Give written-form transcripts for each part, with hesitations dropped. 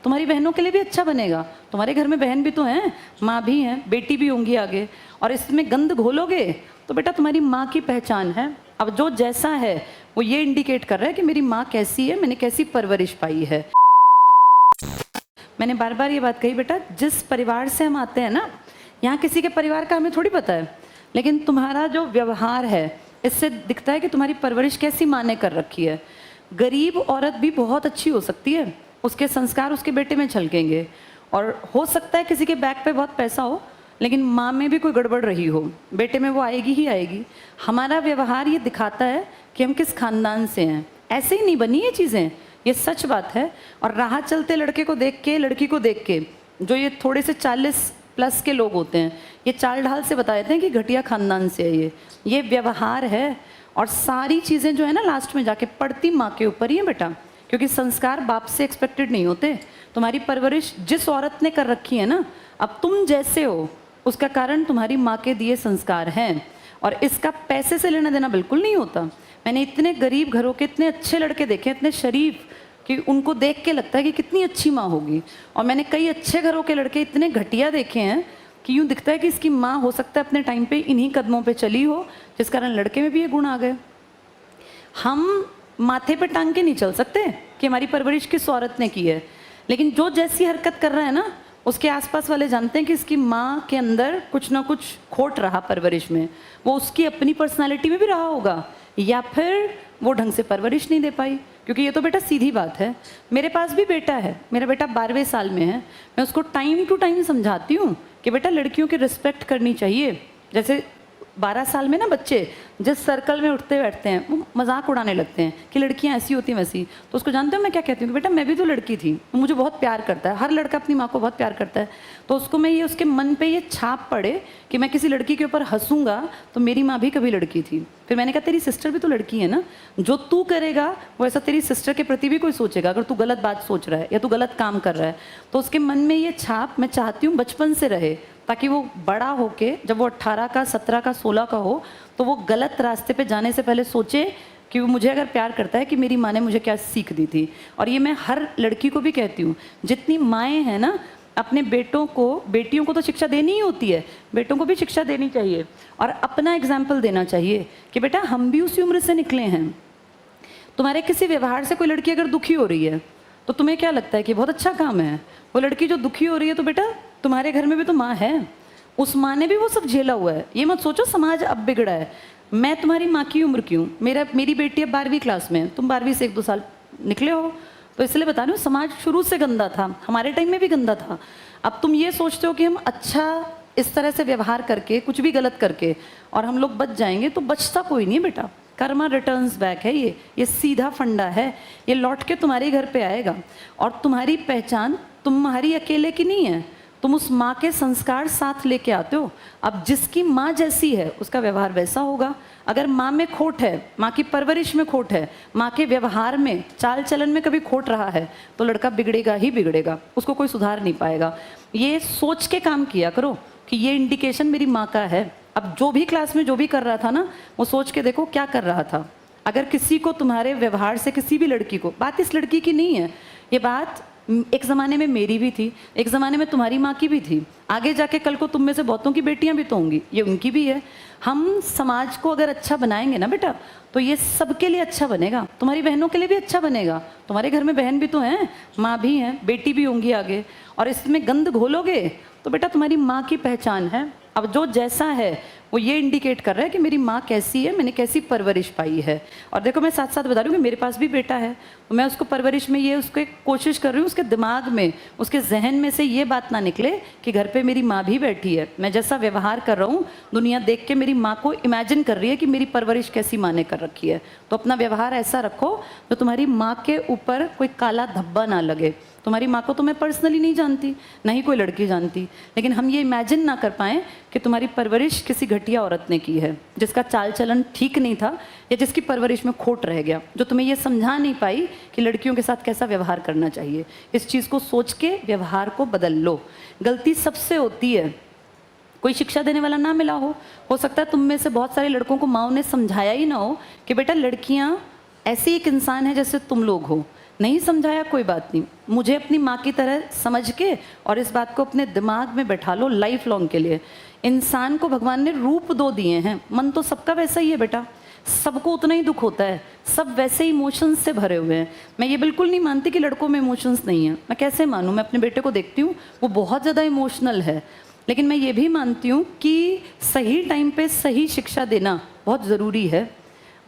तुम्हारी बहनों के लिए भी अच्छा बनेगा। तुम्हारे घर में बहन भी तो हैं, माँ भी हैं, बेटी भी होंगी आगे, और इसमें गंद घोलोगे तो बेटा तुम्हारी माँ की पहचान है। अब जो जैसा है वो ये इंडिकेट कर रहा है कि मेरी माँ कैसी है, मैंने कैसी परवरिश पाई है। मैंने बार बार ये बात कही बेटा, जिस परिवार से हम आते हैं ना, यहाँ किसी के परिवार का हमें थोड़ी पता है, लेकिन तुम्हारा जो व्यवहार है इससे दिखता है कि तुम्हारी परवरिश कैसी माँ ने कर रखी है। गरीब औरत भी बहुत अच्छी हो सकती है, उसके संस्कार उसके बेटे में झलकेंगे, और हो सकता है किसी के बैग पे बहुत पैसा हो लेकिन माँ में भी कोई गड़बड़ रही हो, बेटे में वो आएगी ही आएगी। हमारा व्यवहार ये दिखाता है कि हम किस खानदान से हैं। ऐसे ही नहीं बनी ये चीज़ें, ये सच बात है। और राह चलते लड़के को देख के, लड़की को देख के, जो ये थोड़े से 40 प्लस के लोग होते हैं, ये चाल ढाल से बता देते हैं कि घटिया खानदान से है ये व्यवहार है। और सारी चीज़ें जो है ना लास्ट में जाके पड़ती माँ के ऊपर ही है बेटा, क्योंकि संस्कार बाप से एक्सपेक्टेड नहीं होते। तुम्हारी परवरिश जिस औरत ने कर रखी है ना, अब तुम जैसे हो उसका कारण तुम्हारी माँ के दिए संस्कार हैं, और इसका पैसे से लेना देना बिल्कुल नहीं होता। मैंने इतने गरीब घरों के इतने अच्छे लड़के देखे, इतने शरीफ, कि उनको देख के लगता है कि कितनी अच्छी माँ होगी। और मैंने कई अच्छे घरों के लड़के इतने घटिया देखे हैं कि यूँ दिखता है कि इसकी माँ हो सकता है अपने टाइम पे इन्हीं कदमों पे चली हो, जिस कारण लड़के में भी ये गुण आ गए। हम माथे पे टांग के नहीं चल सकते कि हमारी परवरिश किस औरत ने की है, लेकिन जो जैसी हरकत कर रहा है ना, उसके आसपास वाले जानते हैं कि इसकी माँ के अंदर कुछ ना कुछ खोट रहा परवरिश में। वो उसकी अपनी पर्सनालिटी में भी रहा होगा, या फिर वो ढंग से परवरिश नहीं दे पाई। क्योंकि ये तो बेटा सीधी बात है, मेरे पास भी बेटा है, मेरा बेटा 12वें साल में है। मैं उसको टाइम टू टाइम समझाती हूँ कि बेटा लड़कियों की रिस्पेक्ट करनी चाहिए। जैसे 12 साल में ना बच्चे जिस सर्कल में उठते बैठते हैं वो मजाक उड़ाने लगते हैं कि लड़कियां ऐसी होती हैं वैसी, तो उसको जानते हो मैं क्या कहती हूँ कि बेटा मैं भी तो लड़की थी, वो मुझे बहुत प्यार करता है। हर लड़का अपनी माँ को बहुत प्यार करता है, तो उसको मैं ये उसके मन पे ये छाप पड़े कि मैं किसी लड़की के ऊपर हंसूंगा तो मेरी माँ भी कभी लड़की थी। फिर मैंने कहा तेरी सिस्टर भी तो लड़की है ना, जो तू करेगा वो ऐसा तेरी सिस्टर के प्रति भी कोई सोचेगा। अगर तू गलत बात सोच रहा है या तू गलत काम कर रहा है तो उसके मन में ये छाप मैं चाहती हूँ बचपन से रहे, ताकि वो बड़ा होके जब वो 18 का, 17 का, 16 का हो तो वो गलत रास्ते पे जाने से पहले सोचे कि वो मुझे अगर प्यार करता है कि मेरी माँ ने मुझे क्या सीख दी थी। और ये मैं हर लड़की को भी कहती हूँ, जितनी माएँ हैं ना, अपने बेटों को, बेटियों को तो शिक्षा देनी ही होती है, बेटों को भी शिक्षा देनी चाहिए और अपना एग्जाम्पल देना चाहिए कि बेटा हम भी उसी उम्र से निकले हैं। तुम्हारे किसी व्यवहार से कोई लड़की अगर दुखी हो रही है तो तुम्हें क्या लगता है कि बहुत अच्छा काम है? वो लड़की जो दुखी हो रही है तो बेटा तुम्हारे घर में भी तो माँ है, उस माँ ने भी वो सब झेला हुआ है। ये मत सोचो समाज अब बिगड़ा है। मैं तुम्हारी माँ की उम्र की हूँ, मेरी बेटी अब 12वीं क्लास में है, तुम 12वीं से 1-2 साल निकले हो, तो इसलिए बता रही हूँ समाज शुरू से गंदा था, हमारे टाइम में भी गंदा था। अब तुम ये सोचते हो कि हम अच्छा इस तरह से व्यवहार करके, कुछ भी गलत करके और हम लोग बच जाएंगे, तो बचता कोई नहीं बेटा। कर्मा रिटर्न्स बैक है, ये सीधा फंडा है, ये लौट के तुम्हारे घर पे आएगा। और तुम्हारी पहचान तुम्हारी अकेले की नहीं है, तुम उस माँ के संस्कार साथ लेके आते हो। अब जिसकी माँ जैसी है उसका व्यवहार वैसा होगा। अगर माँ में खोट है, माँ की परवरिश में खोट है, माँ के व्यवहार में, चाल चलन में कभी खोट रहा है तो लड़का बिगड़ेगा ही बिगड़ेगा, उसको कोई सुधार नहीं पाएगा। ये सोच के काम किया करो कि ये इंडिकेशन मेरी माँ का है। अब जो भी क्लास में जो भी कर रहा था ना, वो सोच के देखो क्या कर रहा था। अगर किसी को तुम्हारे व्यवहार से, किसी भी लड़की को, बात इस लड़की की नहीं है, ये बात एक ज़माने में मेरी भी थी, एक ज़माने में तुम्हारी माँ की भी थी, आगे जाके कल को तुम में से बहुतों की बेटियां भी तो होंगी, ये उनकी भी है। हम समाज को अगर अच्छा बनाएंगे ना बेटा, तो ये सबके लिए अच्छा बनेगा, तुम्हारी बहनों के लिए भी अच्छा बनेगा। तुम्हारे घर में बहन भी तो हैं, माँ भी हैं, बेटी भी होंगी आगे, और इसमें गंद घोलोगे तो बेटा तुम्हारी माँ की पहचान है। अब जो जैसा है वो ये इंडिकेट कर रहा है कि मेरी माँ कैसी है, मैंने कैसी परवरिश पाई है। और देखो मैं साथ साथ बता रही हूँ कि मेरे पास भी बेटा है, तो मैं उसको परवरिश में ये उसको कोशिश कर रही हूँ उसके दिमाग में, उसके जहन में से ये बात ना निकले कि घर पे मेरी माँ भी बैठी है। मैं जैसा व्यवहार कर रहा हूँ दुनिया देख के मेरी माँ को इमेजिन कर रही है कि मेरी परवरिश कैसी माँ ने कर रखी है। तो अपना व्यवहार ऐसा रखो तो तुम्हारी माँ के ऊपर कोई काला धब्बा ना लगे। तुम्हारी माँ को तो मैं पर्सनली नहीं जानती, ना ही कोई लड़की जानती, लेकिन हम ये इमेजिन ना कर पाएँ कि तुम्हारी परवरिश किसी घटिया औरत ने की है, जिसका चाल चलन ठीक नहीं था या जिसकी परवरिश में खोट रह गया, जो तुम्हें ये समझा नहीं पाई कि लड़कियों के साथ कैसा व्यवहार करना चाहिए। इस चीज़ को सोच के व्यवहार को बदल लो। गलती सबसे होती है, कोई शिक्षा देने वाला ना मिला हो सकता है तुम में से बहुत सारे लड़कों को माँओं ने समझाया ही ना हो कि बेटा लड़कियाँ ऐसी एक इंसान है जैसे तुम लोग हो, नहीं समझाया कोई बात नहीं, मुझे अपनी माँ की तरह समझ के और इस बात को अपने दिमाग में बैठा लो लाइफ लॉन्ग के लिए। इंसान को भगवान ने रूप दो दिए हैं, मन तो सबका वैसा ही है बेटा, सबको उतना ही दुख होता है, सब वैसे इमोशंस से भरे हुए हैं। मैं ये बिल्कुल नहीं मानती कि लड़कों में इमोशंस नहीं है, मैं कैसे मानूँ, मैं अपने बेटे को देखती हूँ वो बहुत ज़्यादा इमोशनल है। लेकिन मैं ये भी मानती हूँ कि सही टाइम पे सही शिक्षा देना बहुत ज़रूरी है।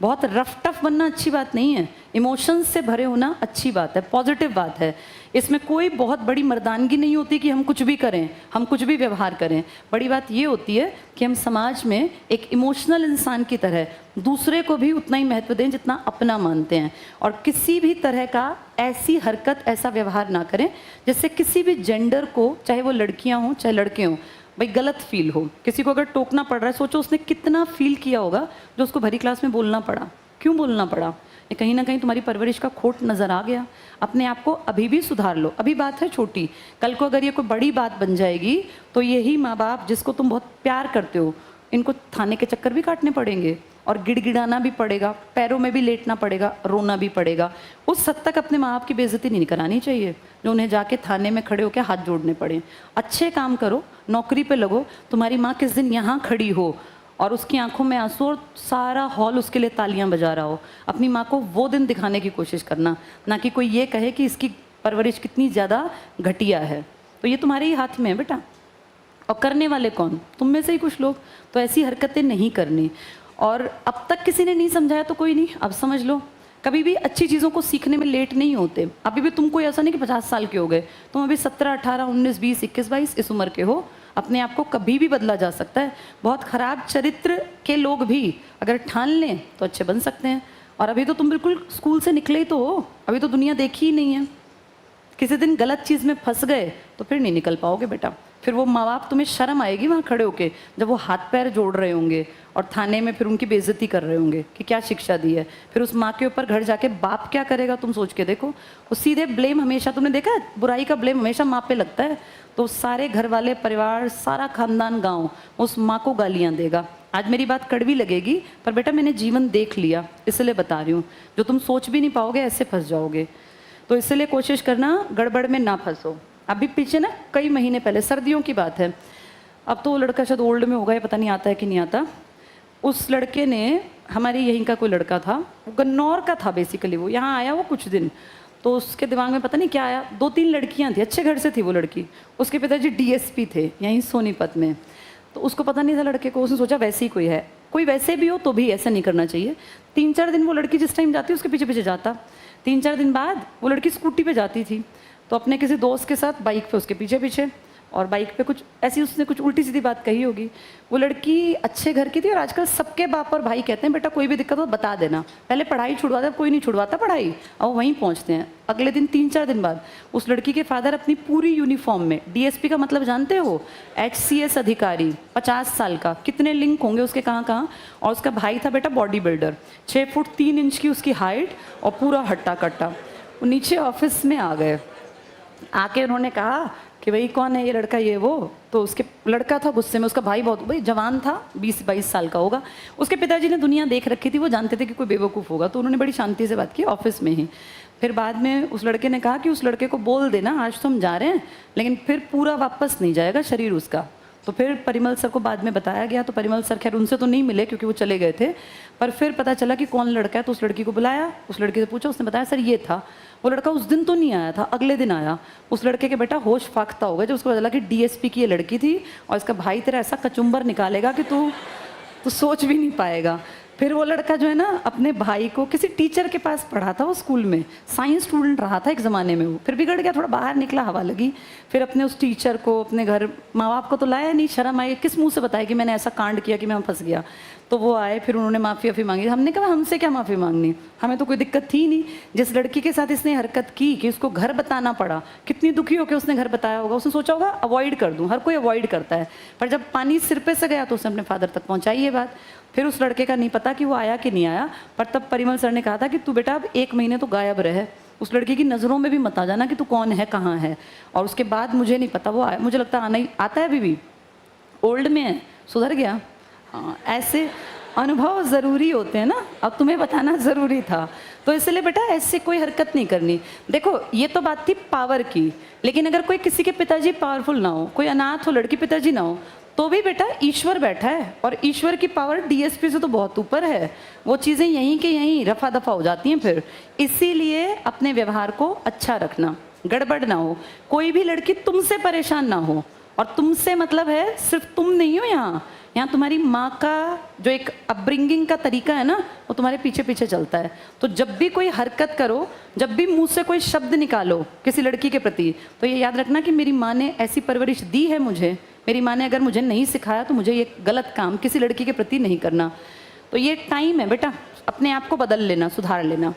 बहुत रफ टफ बनना अच्छी बात नहीं है, इमोशंस से भरे होना अच्छी बात है, पॉजिटिव बात है। इसमें कोई बहुत बड़ी मर्दानगी नहीं होती कि हम कुछ भी करें, हम कुछ भी व्यवहार करें। बड़ी बात ये होती है कि हम समाज में एक इमोशनल इंसान की तरह दूसरे को भी उतना ही महत्व दें जितना अपना मानते हैं, और किसी भी तरह का ऐसी हरकत, ऐसा व्यवहार ना करें जिससे किसी भी जेंडर को, चाहे वो लड़कियाँ हों चाहे लड़के हों, भाई गलत फील हो। किसी को अगर टोकना पड़ रहा है, सोचो उसने कितना फील किया होगा जो उसको भरी क्लास में बोलना पड़ा, क्यों बोलना पड़ा। ये कहीं ना कहीं तुम्हारी परवरिश का खोट नज़र आ गया। अपने आप को अभी भी सुधार लो, अभी बात है छोटी, कल को अगर ये कोई बड़ी बात बन जाएगी तो यही माँ बाप जिसको तुम बहुत प्यार करते हो, इनको थाने के चक्कर भी काटने पड़ेंगे और गिड़गिड़ाना भी पड़ेगा, पैरों में भी लेटना पड़ेगा, रोना भी पड़ेगा। उस हद तक अपने माँ बाप की बेइज्जती नहीं करानी चाहिए जो उन्हें जाके थाने में खड़े होकर हाथ जोड़ने पड़े। अच्छे काम करो, नौकरी पे लगो, तुम्हारी माँ किस दिन यहाँ खड़ी हो और उसकी आंखों में आंसू और सारा हॉल उसके लिए तालियां बजा रहा हो, अपनी माँ को वो दिन दिखाने की कोशिश करना, ना कि कोई ये कहे कि इसकी परवरिश कितनी ज़्यादा घटिया है। तो ये तुम्हारे ही हाथ में है बेटा। और करने वाले कौन, तुम में से ही कुछ लोग। तो ऐसी हरकतें नहीं करनी। और अब तक किसी ने नहीं समझाया तो कोई नहीं, अब समझ लो। कभी भी अच्छी चीज़ों को सीखने में लेट नहीं होते। अभी भी तुम कोई ऐसा नहीं कि 50 साल के हो गए, तुम अभी 17, 18, 19, 20, 21, 22 इस उम्र के हो। अपने आप को कभी भी बदला जा सकता है। बहुत ख़राब चरित्र के लोग भी अगर ठान लें तो अच्छे बन सकते हैं। और अभी तो तुम बिल्कुल स्कूल से निकले ही तो हो, अभी तो दुनिया देखी ही नहीं है। किसी दिन गलत चीज़ में फंस गए तो फिर नहीं निकल पाओगे बेटा। फिर वो माँ बाप, तुम्हें शर्म आएगी वहाँ खड़े होके जब वो हाथ पैर जोड़ रहे होंगे और थाने में फिर उनकी बेइज्जती कर रहे होंगे कि क्या शिक्षा दी है। फिर उस माँ के ऊपर घर जाके बाप क्या करेगा, तुम सोच के देखो। वो सीधे ब्लेम हमेशा, तुमने देखा है बुराई का ब्लेम हमेशा माँ पे लगता है, तो सारे घर वाले, परिवार, सारा खानदान, गाँव उस माँ को गालियाँ देगा। आज मेरी बात कड़वी लगेगी पर बेटा मैंने जीवन देख लिया, इसलिए बता रही हूँ। जो तुम सोच भी नहीं पाओगे ऐसे फंस जाओगे। तो इसलिए कोशिश करना गड़बड़ में ना फंसो। अभी पीछे ना कई महीने पहले, सर्दियों की बात है, अब तो वो लड़का शायद ओल्ड में होगा, ये पता नहीं आता है कि नहीं आता। उस लड़के ने, हमारी यहीं का कोई लड़का था, वो गन्नौर का था बेसिकली, वो यहाँ आया वो कुछ दिन, तो उसके दिमाग में पता नहीं क्या आया, 2-3 लड़कियाँ थी, अच्छे घर से थी वो लड़की, उसके पिताजी डीएसपी थे यहीं सोनीपत में। तो उसको पता नहीं था लड़के को, उसने सोचा वैसे ही कोई है, कोई वैसे भी हो तो भी ऐसा नहीं करना चाहिए। 3-4 दिन वो लड़की जिस टाइम जाती उसके पीछे पीछे जाता। 3-4 दिन बाद वो लड़की स्कूटी पे जाती थी, तो अपने किसी दोस्त के साथ बाइक पे उसके पीछे पीछे, और बाइक पे कुछ ऐसी उसने कुछ उल्टी सीधी बात कही होगी। वो लड़की अच्छे घर की थी और आजकल सबके बाप और भाई कहते हैं बेटा कोई भी दिक्कत हो बता देना, पहले पढ़ाई छुड़वाता, कोई नहीं छुड़वाता पढ़ाई, और वहीं पहुंचते हैं। अगले दिन 3-4 दिन बाद उस लड़की के फादर अपनी पूरी यूनिफॉर्म में, डीएसपी का मतलब जानते हो, HCS अधिकारी, 50 साल का, कितने लिंक होंगे उसके कहाँ कहाँ। और उसका भाई था बेटा बॉडी बिल्डर, 6 फुट 3 इंच की उसकी हाइट और पूरा हट्टा कट्टा। वो नीचे ऑफिस में आ गए, आके उन्होंने कहा कि भाई कौन है ये लड़का, ये वो। तो उसके लड़का था गुस्से में, उसका भाई बहुत भाई जवान था, 20-22 साल का होगा। उसके पिताजी ने दुनिया देख रखी थी, वो जानते थे कि कोई बेवकूफ़ होगा, तो उन्होंने बड़ी शांति से बात की ऑफिस में ही। फिर बाद में उस लड़के ने कहा कि उस लड़के को बोल देना आज तो हम जा रहे हैं, लेकिन फिर पूरा वापस नहीं जाएगा शरीर उसका। तो फिर परिमल सर को बाद में बताया गया, तो परिमल सर खैर उनसे तो नहीं मिले क्योंकि वो चले गए थे, पर फिर पता चला कि कौन लड़का है। तो उस लड़की को बुलाया, उस लड़की से पूछा, उसने बताया सर ये था। वो लड़का उस दिन तो नहीं आया था, अगले दिन आया। उस लड़के के बेटा होश फाख्ता हो गया जब उसको पता चला कि डीएसपी की ये लड़की थी और इसका भाई तेरा ऐसा कचुम्बर निकालेगा कि तू सोच भी नहीं पाएगा। फिर वो लड़का जो है ना अपने भाई को किसी टीचर के पास पढ़ा था, वो स्कूल में साइंस स्टूडेंट रहा था एक ज़माने में, वो फिर बिगड़ गया, थोड़ा बाहर निकला, हवा लगी। फिर अपने उस टीचर को अपने घर, माँ बाप को तो लाया नहीं, शर्म आई, किस मुंह से बताया कि मैंने ऐसा कांड किया कि मैं फंस गया। तो वो आए, फिर उन्होंने माफ़ी वाफ़ी मांगी। हमने कहा हमसे क्या माफ़ी मांगनी, हमें तो कोई दिक्कत थी नहीं। जिस लड़की के साथ इसने हरकत की कि उसको घर बताना पड़ा, कितनी दुखी होकर उसने घर बताया होगा। उसने सोचा होगा अवॉइड कर दूँ, हर कोई अवॉइड करता है, पर जब पानी सिर पे से गया तो उसने अपने फादर तक पहुँचाई ये बात। फिर उस लड़के का नहीं पता कि वो आया कि नहीं आया, पर तब परिमल सर ने कहा था कि तू बेटा अब 1 महीने तो गायब रहे, उस लड़की की नज़रों में भी मत आ जाना कि तू कौन है, कहाँ है। और उसके बाद मुझे नहीं पता, वो आया, मुझे लगता आना ही आता है, अभी भी ओल्ड में है, सुधर गया। हाँ ऐसे अनुभव ज़रूरी होते हैं ना, अब तुम्हें बताना ज़रूरी था। तो इसलिए बेटा ऐसे कोई हरकत नहीं करनी। देखो ये तो बात थी पावर की, लेकिन अगर कोई किसी के पिताजी पावरफुल ना हो, कोई अनाथ हो, लड़की पिताजी ना हो, तो भी बेटा ईश्वर बैठा है, और ईश्वर की पावर डीएसपी से तो बहुत ऊपर है। वो चीज़ें यहीं के यहीं रफा दफा हो जाती हैं फिर। इसीलिए अपने व्यवहार को अच्छा रखना, गड़बड़ ना हो, कोई भी लड़की तुमसे परेशान ना हो। और तुमसे मतलब है सिर्फ तुम नहीं हो यहाँ तुम्हारी माँ का जो एक अपब्रिंगिंग का तरीका है ना, वो तुम्हारे पीछे पीछे चलता है। तो जब भी कोई हरकत करो, जब भी मुंह से कोई शब्द निकालो किसी लड़की के प्रति, तो ये याद रखना कि मेरी माँ ने ऐसी परवरिश दी है मुझे, मेरी माँ ने अगर मुझे नहीं सिखाया तो मुझे ये गलत काम किसी लड़की के प्रति नहीं करना। तो ये टाइम है बेटा, अपने आप को बदल लेना, सुधार लेना।